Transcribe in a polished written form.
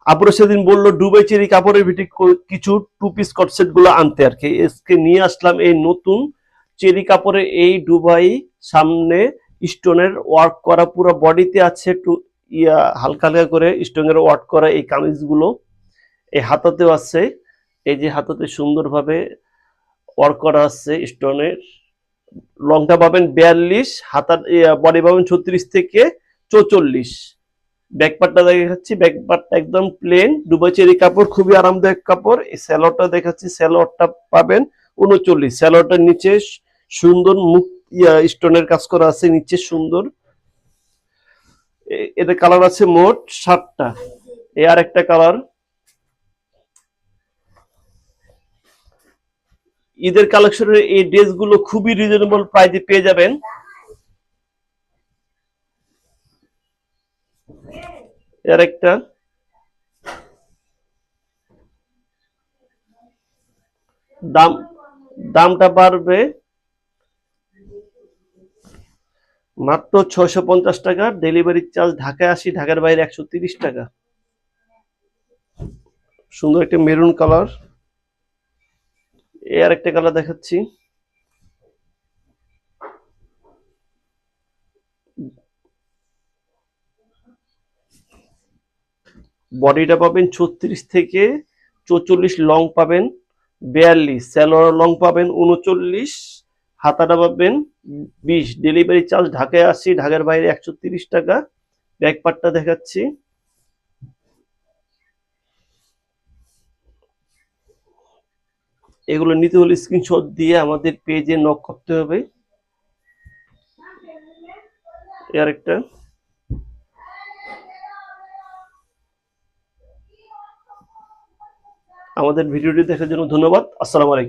আপুরা সেদিন বললো দুবাই চেরি কাপড়ের ভিতরে কিছু টু পিস কট সেট গুলো আনতে আর কি, আজকে নিয়ে আসলাম এই নতুন চেরি কাপড়ের এই দুবাই সামনে স্টোনের ওয়ার্ক করা, পুরো বডিতে আছে টু হালকা হালকা করে স্টোনের ওয়ার্ক করা এই কামিজগুলো। এই হাতাতেও আছে, এই যে হাতাতে সুন্দরভাবে ওয়ার্ক করা আছে স্টোনের। লংটা পাবেন 42, হাতার বডি পাবেন 36 থেকে 44। ব্যাকপার্টটা দেখাচ্ছি, ব্যাকপার্টটা একদম প্লেন দুবাই চেরি কাপড়, খুবই আরামদায়ক কাপড়। এই স্যালোয়ারটা দেখাচ্ছি, স্যালোয়ারটা পাবেন 39। স্যালোয়ারটার নিচে সুন্দর মুখ স্টোনের কাজ করা আছে নিচে সুন্দর। এদের কালার আছে মোট 7টা। এই আর একটা কালার, ঈদের কালেকশনের এই ড্রেসগুলো খুবই রিজনেবল প্রাইসে পেয়ে যাবেন। এর একটা দাম, দামটা বাড়বে মাত্র 650 টাকা। ডেলিভারি চার্জ ঢাকায় 80, ঢাকার বাইরে 130 টাকা। সুন্দর একটা মেরুন কালার। এই আর একটা কালার দেখাচ্ছি, বডিটা পাবেন 36 থেকে 44, লং পাবেন 42, স্যালোয়ার লং পাবেন 39, হাতাটা পাবেন 20। ডেলিভারি চার্জ ঢাকায় 80, ঢাকার বাইরে 130 টাকা। ব্যাক পার্টটা দেখাচ্ছি, এগুলো নিতে হলে স্ক্রিনশট দিয়ে আমাদের পেজে নক করতে হবে। এর একটা, আমাদের ভিডিওটি দেখার জন্য ধন্যবাদ। আসসালামু আলাইকুম।